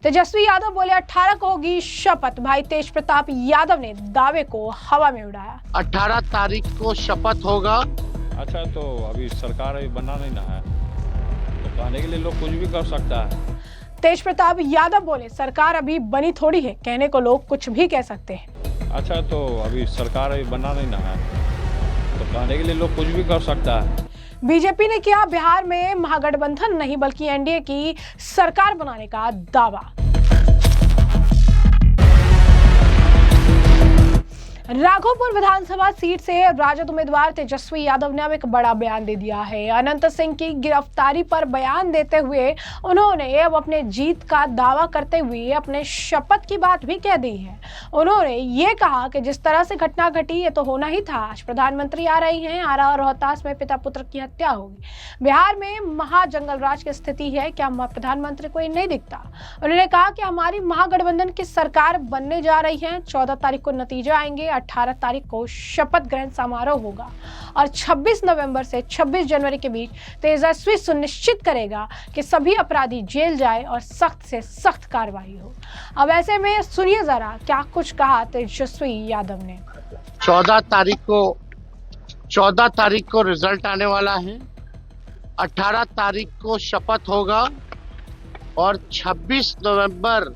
तेजस्वी यादव बोले 18 को होगी शपथ। भाई तेज प्रताप यादव ने दावे को हवा में उड़ाया। 18 तारीख को शपथ होगा। अच्छा, तो अभी सरकार अभी बना नहीं ना है, तो कहने के लिए लोग कुछ भी कर सकता है। तेज प्रताप यादव बोले सरकार अभी बनी थोड़ी है, कहने को लोग कुछ भी कह सकते हैं। अच्छा, तो अभी सरकार अभी बना नहीं ना है, तो कहने के लिए लोग कुछ भी कर सकता है। बीजेपी ने किया बिहार में महागठबंधन नहीं बल्कि एनडीए की सरकार बनाने का दावा। राघोपुर विधानसभा सीट से राजद उम्मीदवार तेजस्वी यादव ने अब एक बड़ा बयान दे दिया है। अनंत सिंह की गिरफ्तारी पर बयान देते हुए उन्होंने अब अपने जीत का दावा करते हुए अपने शपथ की बात भी कह दी है। उन्होंने ये कहा कि जिस तरह से घटना घटी ये तो होना ही था। आज प्रधानमंत्री आ रही हैं, आरा और रोहतास में पिता पुत्र की हत्या होगी। बिहार में महाजंगल राज की स्थिति है, क्या प्रधानमंत्री को ये नहीं दिखता? उन्होंने कहा कि हमारी महागठबंधन की सरकार बनने जा रही है। 14 तारीख को नतीजे आएंगे, 18 तारीख को शपथ ग्रहण समारोह होगा और 26 नवंबर से 26 जनवरी के बीच तेजस्वी सुनिश्चित करेगा कि सभी अपराधी जेल जाए और सख्त से सख्त कार्रवाई हो। अब ऐसे में सुनिए जरा क्या कुछ कहा तेजस्वी यादव ने। 14 तारीख को रिजल्ट आने वाला है। 18 तारीख को शपथ होगा और 26 नवंबर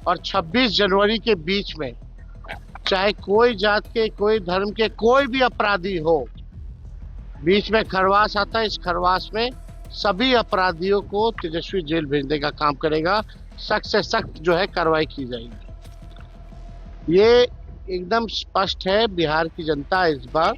और 26 जनवरी के बीच में चाहे कोई जात के, कोई धर्म के, कोई भी अपराधी हो, बीच में खरवास आता है। इस खरवास में सभी अपराधियों को तेजस्वी जेल भेजने का काम करेगा। सख्त से सख्त जो है कार्रवाई की जाएगी। ये एकदम स्पष्ट है, बिहार की जनता इस बार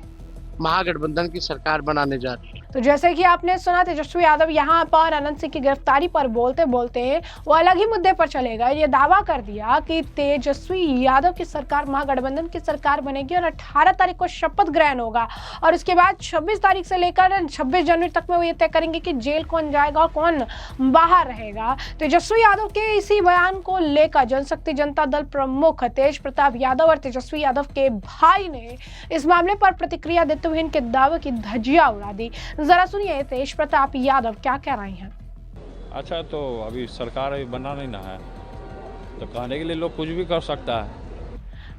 महागठबंधन की सरकार बनाने जा रही है। तो जैसे कि आपने सुना, तेजस्वी यादव यहाँ पर अनंत सिंह की गिरफ्तारी पर बोलते बोलते वो अलग ही मुद्दे पर चले गए। ये दावा कर दिया कि तेजस्वी यादव की सरकार महागठबंधन की सरकार बनेगी और 18 तारीख को शपथ ग्रहण होगा और उसके बाद 26 तारीख से लेकर 26 जनवरी तक में वो ये तय करेंगे कि जेल कौन जाएगा और कौन बाहर रहेगा। तेजस्वी यादव के इसी बयान को लेकर जनशक्ति जनता दल प्रमुख तेज प्रताप यादव और तेजस्वी यादव के भाई ने इस मामले पर प्रतिक्रिया देते हुए इनके दावे की धज्जियां उड़ा दी। जरा सुनिए तेज प्रताप यादव क्या कह रहे हैं। अच्छा, तो अभी सरकार अभी बना नहीं ना है, तो कहने के लिए लोग कुछ भी कर सकता है।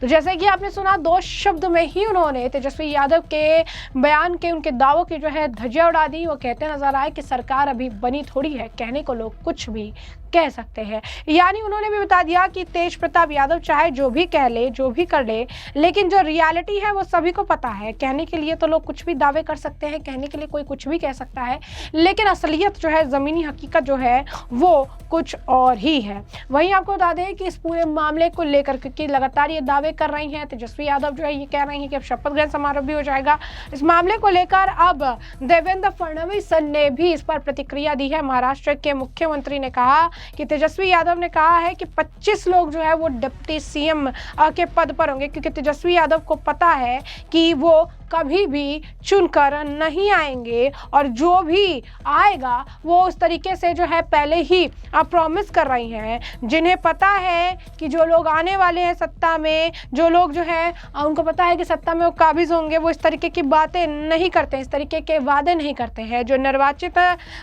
तो जैसे कि आपने सुना, 2 शब्द में ही उन्होंने तेजस्वी यादव के बयान के उनके दावों की जो है धज्जियां उड़ा दी। वो कहते नजर आए कि सरकार अभी बनी थोड़ी है, कहने को लोग कुछ भी कह सकते हैं। यानी उन्होंने भी बता दिया कि तेज प्रताप यादव चाहे जो भी कह ले, जो भी कर ले, लेकिन जो रियलिटी है वो सभी को पता है। कहने के लिए तो लोग कुछ भी दावे कर सकते हैं, कहने के लिए कोई कुछ भी कह सकता है, लेकिन असलियत जो है, ज़मीनी हकीकत जो है वो कुछ और ही है। वहीं आपको बता दें कि इस पूरे मामले को लेकर, क्योंकि लगातार ये दावे कर रही हैं तेजस्वी यादव जो है, ये कह रही हैं कि अब शपथ ग्रहण समारोह भी हो जाएगा। इस मामले को लेकर अब देवेंद्र फडणवीस ने भी इस पर प्रतिक्रिया दी है। महाराष्ट्र के मुख्यमंत्री ने कहा कि तेजस्वी यादव ने कहा है कि 25 लोग जो है वो डिप्टी सीएम के पद पर होंगे, क्योंकि तेजस्वी यादव को पता है कि वो कभी भी चुनकर नहीं आएंगे और जो भी आएगा वो उस तरीके से जो है पहले ही प्रॉमिस कर रही हैं। जिन्हें पता है कि जो लोग आने वाले हैं सत्ता में, जो लोग जो है उनको पता है कि सत्ता में वो काबिज होंगे, वो इस तरीके की बातें नहीं करते, इस तरीके के वादे नहीं करते हैं। जो निर्वाचित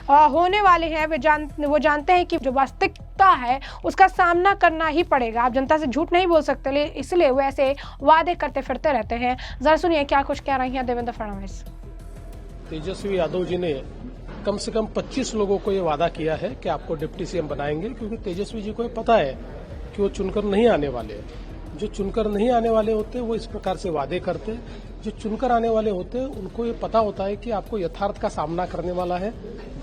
होने वाले हैं वो जानते हैं कि जो वास्तविकता है उसका सामना करना ही पड़ेगा। आप जनता से झूठ नहीं बोल सकते, इसलिए वो ऐसे वादे करते फिरते रहते हैं। जरा सुनिए क्या कुछ कह रही हैं देवेंद्र फडणवीस। तेजस्वी यादव जी ने कम से कम 25 लोगों को ये वादा किया है कि आपको डिप्टी सीएम बनाएंगे, क्योंकि तेजस्वी जी को ये पता है कि वो चुनकर नहीं आने वाले। जो चुनकर नहीं आने वाले होते वो इस प्रकार से वादे करते, जो चुनकर आने वाले होते उनको ये पता होता है कि आपको यथार्थ का सामना करने वाला है।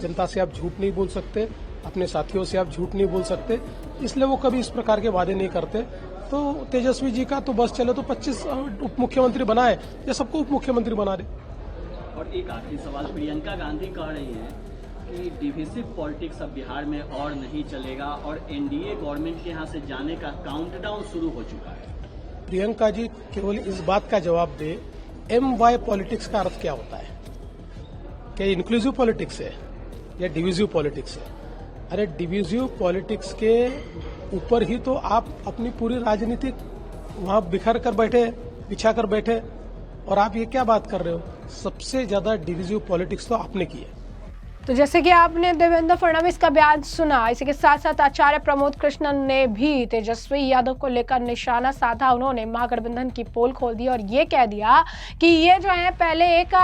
जनता से आप झूठ नहीं बोल सकते, अपने साथियों से आप झूठ नहीं बोल सकते, इसलिए वो कभी इस प्रकार के वादे नहीं करते। तो तेजस्वी जी का तो बस चले तो 25 उप मुख्यमंत्री बनाए या सबको उप मुख्यमंत्री बना दे। और एक आखिरी सवाल, प्रियंका गांधी कह रही हैं कि डिविसिव पॉलिटिक्स अब बिहार में और नहीं चलेगा और एनडीए गवर्नमेंट के यहाँ से जाने का काउंटडाउन शुरू हो चुका है। प्रियंका जी केवल इस बात का जवाब दे, MY पॉलिटिक्स का अर्थ क्या होता है? क्या इंक्लूसिव पॉलिटिक्स है या डिविजिव पॉलिटिक्स है? अरे डिविजिव पॉलिटिक्स के ऊपर ही तो आप अपनी पूरी राजनीति वहां बिखर कर बैठे, बिछा कर बैठे, और आप ये क्या बात कर रहे हो? सबसे ज्यादा डिविजिव पॉलिटिक्स तो आपने की है। तो जैसे कि आपने देवेंद्र फडणवीस का बयान सुना, इसी के साथ साथ आचार्य प्रमोद कृष्णन ने भी तेजस्वी यादव को लेकर निशाना साधा। उन्होंने महागठबंधन की पोल खोल दी और ये कह दिया कि ये जो है पहले एक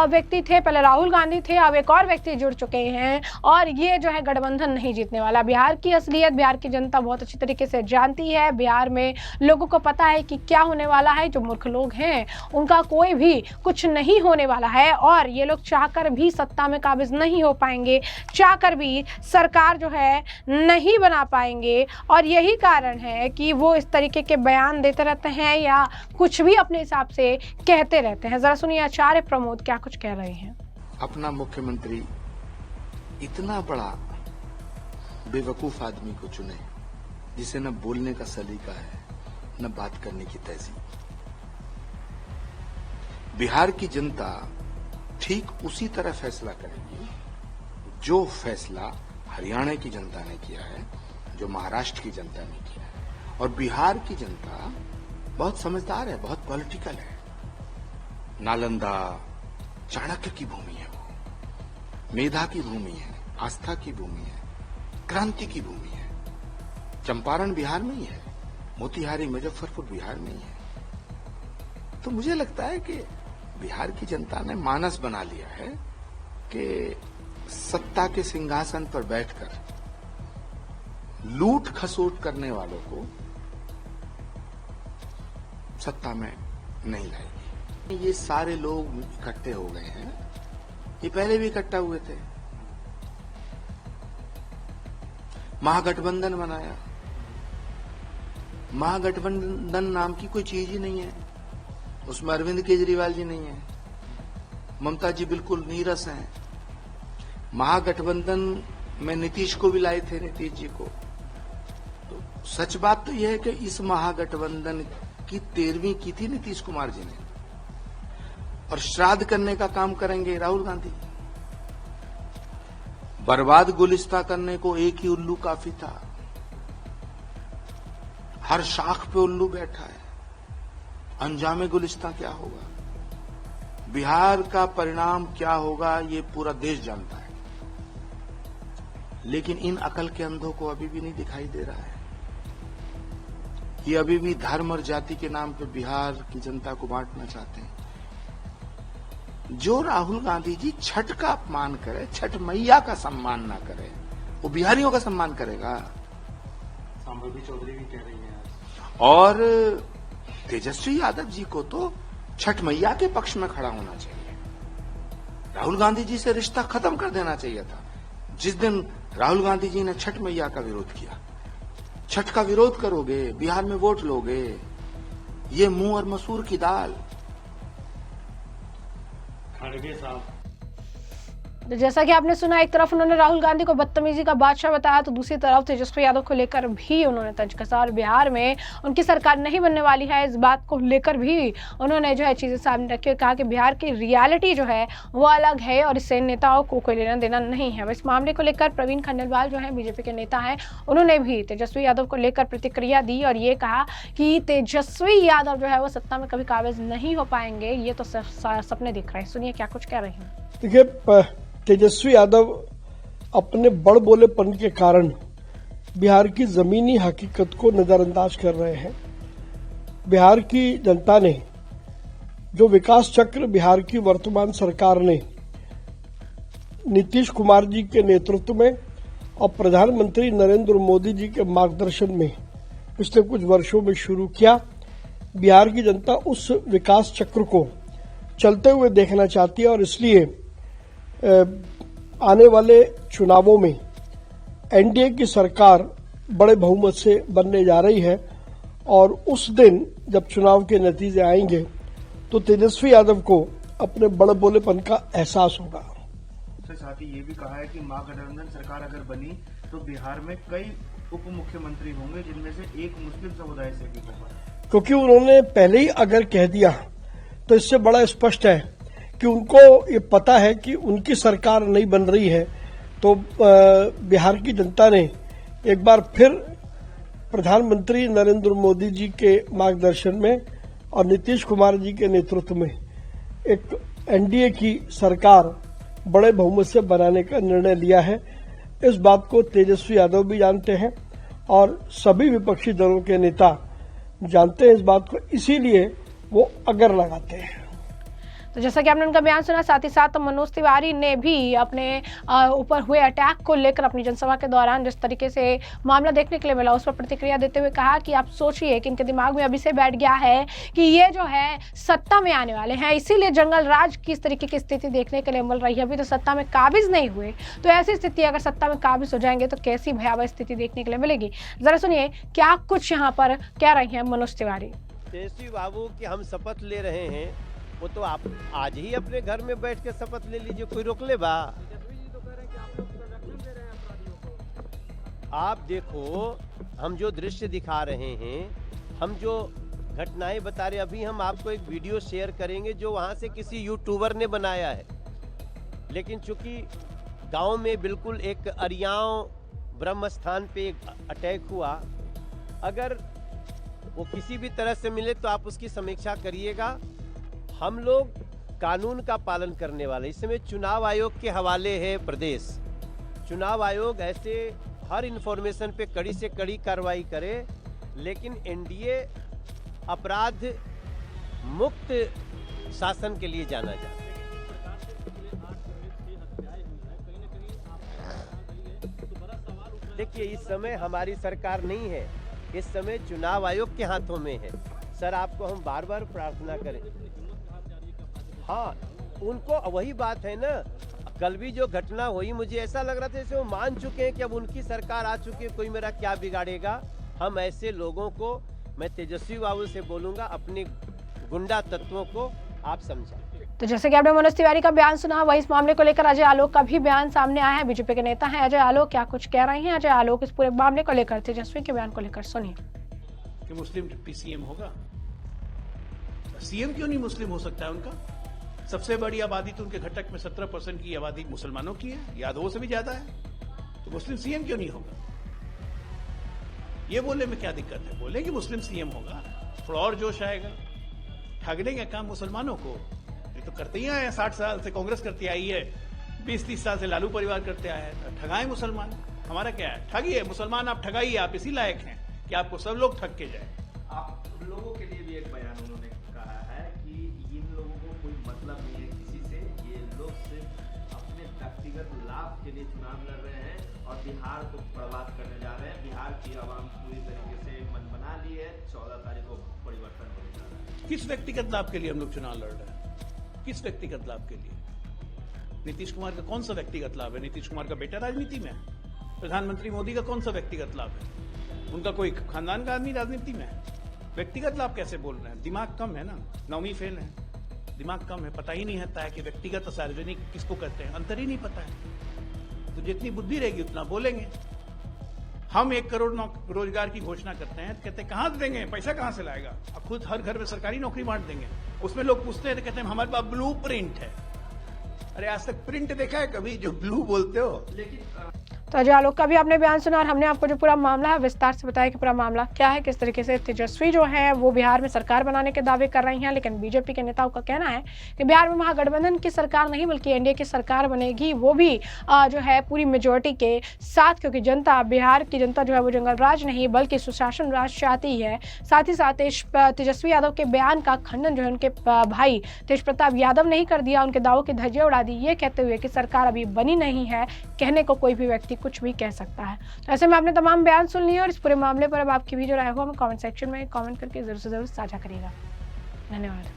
व्यक्ति थे, पहले राहुल गांधी थे, अब एक और व्यक्ति जुड़ चुके हैं और ये जो है गठबंधन नहीं जीतने वाला। बिहार की असलियत बिहार की जनता बहुत अच्छी तरीके से जानती है। बिहार में लोगों को पता है कि क्या होने वाला है। जो मूर्ख लोग हैं उनका कोई भी कुछ नहीं होने वाला है और ये लोग चाहकर भी सत्ता में काबिज नहीं हो पाएंगे, चाहकर भी सरकार जो है नहीं बना पाएंगे और यही कारण है कि वो इस तरीके के बयान देते रहते हैं या कुछ भी अपने हिसाब से कहते रहते हैं। जरा सुनिए आचार्य प्रमोद क्या कुछ कह रहे हैं। अपना मुख्यमंत्री इतना बड़ा बेवकूफ आदमी को चुने जिसे न बोलने का सलीका है न बात करने की तहजीब। बिहार की जनता ठीक उसी तरह फैसला करेगी जो फैसला हरियाणा की जनता ने किया है, जो महाराष्ट्र की जनता ने किया है। और बिहार की जनता बहुत समझदार है, बहुत पॉलिटिकल है। नालंदा चाणक्य की भूमि है, वो मेधा की भूमि है, आस्था की भूमि है, क्रांति की भूमि है। चंपारण बिहार में ही है, मोतिहारी मुजफ्फरपुर बिहार में ही है। तो मुझे लगता है कि बिहार की जनता ने मानस बना लिया है कि सत्ता के सिंहासन पर बैठकर लूट खसोट करने वालों को सत्ता में नहीं लाएगी। ये सारे लोग इकट्ठे हो गए हैं, ये पहले भी इकट्ठा हुए थे, महागठबंधन बनाया। महागठबंधन नाम की कोई चीज ही नहीं है, उसमें अरविंद केजरीवाल जी नहीं है, ममता जी बिल्कुल नीरस हैं। महागठबंधन में नीतीश को भी लाए थे, नीतीश जी को। तो सच बात तो यह है कि इस महागठबंधन की 13वीं की थी नीतीश कुमार जी ने और श्राद्ध करने का काम करेंगे राहुल गांधी। बर्बाद गुलिस्ता करने को एक ही उल्लू काफी था, हर शाख पे उल्लू बैठा है। अंजामे गुलिस्ता क्या होगा, बिहार का परिणाम क्या होगा, ये पूरा देश जानता है। लेकिन इन अकल के अंधों को अभी भी नहीं दिखाई दे रहा है। ये अभी भी धर्म और जाति के नाम पे बिहार की जनता को बांटना चाहते हैं। जो राहुल गांधी जी छठ का अपमान करे, छठ मैया का सम्मान ना करे, वो बिहारियों का सम्मान करेगा। संभवी चौधरी भी कह रही है। और तेजस्वी यादव जी को तो छठ मैया के पक्ष में खड़ा होना चाहिए। राहुल गांधी जी से रिश्ता खत्म कर देना चाहिए था। जिस दिन राहुल गांधी जी ने छठ मैया का विरोध किया, छठ का विरोध करोगे बिहार में वोट लोगे, ये मुंह और मसूर की दाल। खड़गे साहब, तो जैसा कि आपने सुना, एक तरफ उन्होंने राहुल गांधी को बदतमीजी का बादशाह बताया तो दूसरी तरफ तेजस्वी यादव को लेकर भी उन्होंने तंज कसा और बिहार में उनकी सरकार नहीं बनने वाली है, इस बात को लेकर भी उन्होंने जो है चीजें सामने रखी और कहा कि बिहार की रियलिटी जो है वो अलग है और इससे नेताओं को कोई लेना देना नहीं है। इस मामले को लेकर प्रवीण खंडेलवाल जो है बीजेपी के नेता हैं, उन्होंने भी तेजस्वी यादव को लेकर प्रतिक्रिया दी और ये कहा कि तेजस्वी यादव जो है वो सत्ता में कभी काबिज नहीं हो पाएंगे, ये तो सपने दिख रहे हैं। सुनिए क्या कुछ कह रहे हैं। देखिए, तेजस्वी यादव अपने बड़ बोलेपन के कारण बिहार की जमीनी हकीकत को नजरअंदाज कर रहे हैं। बिहार की जनता ने जो विकास चक्र बिहार की वर्तमान सरकार ने नीतीश कुमार जी के नेतृत्व में और प्रधानमंत्री नरेंद्र मोदी जी के मार्गदर्शन में पिछले कुछ वर्षों में शुरू किया, बिहार की जनता उस विकास चक्र को चलते हुए देखना चाहती है और इसलिए आने वाले चुनावों में एनडीए की सरकार बड़े बहुमत से बनने जा रही है और उस दिन जब चुनाव के नतीजे आएंगे तो तेजस्वी यादव को अपने बड़े बोलेपन का एहसास होगा। साथ ही ये भी कहा है कि महागठबंधन सरकार अगर बनी तो बिहार में कई उप मुख्यमंत्री होंगे जिनमें से एक मुस्लिम समुदाय से भी होगा। क्योंकि उन्होंने पहले ही अगर कह दिया तो इससे बड़ा स्पष्ट है कि उनको ये पता है कि उनकी सरकार नहीं बन रही है, तो बिहार की जनता ने एक बार फिर प्रधानमंत्री नरेंद्र मोदी जी के मार्गदर्शन में और नीतीश कुमार जी के नेतृत्व में एक एनडीए की सरकार बड़े बहुमत से बनाने का निर्णय लिया है। इस बात को तेजस्वी यादव भी जानते हैं और सभी विपक्षी दलों के नेता जानते हैं इस बात को, इसीलिए वो अगर लगाते हैं। तो जैसा कि आपने उनका बयान सुना, साथ ही साथ मनोज तिवारी ने भी अपने ऊपर हुए अटैक को लेकर अपनी जनसभा के दौरान जिस तरीके से मामला देखने के लिए मिला उस पर प्रतिक्रिया देते हुए कहा कि आप सोचिए कि इनके दिमाग में अभी से बैठ गया है कि ये जो है सत्ता में आने वाले हैं, इसीलिए जंगल राज की इस तरीके की स्थिति देखने के लिए मिल रही है। अभी तो सत्ता में काबिज नहीं हुए, तो ऐसी स्थिति अगर सत्ता में काबिज हो जाएंगे तो कैसी भयावह स्थिति देखने के लिए मिलेगी। जरा सुनिए क्या कुछ यहाँ पर कह रही हैं मनोज तिवारी। तेजस्वी बाबू की हम शपथ ले रहे हैं, वो तो आप आज ही अपने घर में बैठ के शपथ ले लीजिए, कोई रोक ले बा। आप देखो हम जो दृश्य दिखा रहे हैं, हम जो घटनाएं बता रहे हैं, अभी हम आपको एक वीडियो शेयर करेंगे जो वहां से किसी यूट्यूबर ने बनाया है, लेकिन चूंकि गांव में बिल्कुल एक अरियाव ब्रह्म स्थान पे एक अटैक हुआ, अगर वो किसी भी तरह से मिले तो आप उसकी समीक्षा करिएगा। हम लोग कानून का पालन करने वाले, इस समय चुनाव आयोग के हवाले है प्रदेश। चुनाव आयोग ऐसे हर इंफॉर्मेशन पे कड़ी से कड़ी कार्रवाई करे, लेकिन एनडीए अपराध मुक्त शासन के लिए जाना जाता है। देखिए इस समय हमारी सरकार नहीं है, इस समय चुनाव आयोग के हाथों में है। सर आपको हम बार बार प्रार्थना करें, हाँ उनको वही बात है ना, कल भी जो घटना हुई मुझे ऐसा लग रहा था जैसे वो मान चुके हैं कि अब उनकी सरकार आ चुकी है, कोई मेरा क्या बिगाड़ेगा। हम ऐसे लोगों को, मैं तेजस्वी बाबू से बोलूंगा, अपने गुंडा तत्वों को आप समझा। तो जैसे कि आपने मनोज तिवारी का बयान सुना, वही इस मामले को लेकर अजय आलोक का भी बयान सामने आया है। बीजेपी के नेता हैं अजय आलोक, क्या कुछ कह रहे हैं अजय आलोक इस पूरे मामले को लेकर, तेजस्वी के बयान को लेकर, सुनिए। कि मुस्लिम डिप्टी सीएम होगा, सीएम क्यों नहीं मुस्लिम हो सकता है उनका? सबसे बड़ी आबादी तो उनके घटक में 17% की आबादी मुसलमानों की है, यादवों से भी ज्यादा है, तो मुस्लिम सीएम क्यों नहीं होगा? ये बोलने में क्या दिक्कत है? बोले कि मुस्लिम सीएम होगा, थोड़ा और जोश आएगा। ठगने का काम मुसलमानों को ये तो करते ही आए हैं, 60 साल से कांग्रेस करती आई है, 20-30 साल से लालू परिवार करते आए हैं। ठगाए मुसलमान, हमारा क्या है? ठगिए मुसलमान, आप ठगाइए, आप इसी लायक हैं कि आपको सब लोग ठग के जाए। आप लोगों के लिए भी एक बयान उन्होंने कहा है कि इन लोगों को कोई मतलब नहीं है किसी से, ये लोग सिर्फ अपने व्यक्तिगत लाभ के लिए चुनाव लड़ रहे हैं और बिहार को बर्बाद करने जा रहे हैं। बिहार की आवाम पूरी तरीके से मन बना ली है, 14 तारीख को परिवर्तन होने जा रहा है। किस व्यक्तिगत लाभ के लिए हम लोग चुनाव लड़ रहे हैं? किस व्यक्तिगत लाभ के लिए? नीतीश कुमार का कौन सा व्यक्तिगत लाभ है? नीतीश कुमार का बेटा राजनीति में है, प्रधानमंत्री मोदी का कौन सा व्यक्तिगत लाभ है? उनका कोई खानदान का आदमी राजनीति में है, व्यक्तिगत लाभ कैसे बोल रहे हैं? दिमाग कम है ना, 9वीं फेल है, दिमाग कम है, पता ही नहीं होता है कि व्यक्तिगत और सार्वजनिक किसको कहते हैं, अंतर ही नहीं पता है। तो जितनी बुद्धि रहेगी उतना बोलेंगे। हम 1 करोड़ रोजगार की घोषणा करते हैं, कहते हैं कहां से देंगे, पैसा कहां से लाएगा? अब खुद हर घर में सरकारी नौकरी बांट देंगे, उसमें लोग पूछते हैं तो कहते हैं हमारे पास ब्लू प्रिंट है। अरे आज तक प्रिंट देखा है कभी जो ब्लू बोलते हो? लेकिन तो अजय आलोक का भी आपने बयान सुना और हमने आपको जो पूरा मामला है विस्तार से बताया कि पूरा मामला क्या है, किस तरीके से तेजस्वी जो है वो बिहार में सरकार बनाने के दावे कर रही हैं, लेकिन बीजेपी के नेताओं का कहना है कि बिहार में महागठबंधन की सरकार नहीं बल्कि एनडीए की सरकार बनेगी, वो भी जो है पूरी मेजोरिटी के साथ, क्योंकि जनता, बिहार की जनता जो है वो जंगल राज नहीं बल्कि सुशासन राज चाहती है। साथ ही साथ तेजस्वी यादव के बयान का खंडन जो है उनके भाई तेज प्रताप यादव ने ही कर दिया, उनके दावों की धज्जियां उड़ा दी, ये कहते हुए कि सरकार अभी बनी नहीं है, कहने को कोई भी व्यक्ति कुछ भी कह सकता है। तो ऐसे में आपने तमाम बयान सुन लिए और इस पूरे मामले पर अब आपकी भी जो राय हो हमें कमेंट सेक्शन में कमेंट करके जरूर से जरूर साझा करिएगा। धन्यवाद।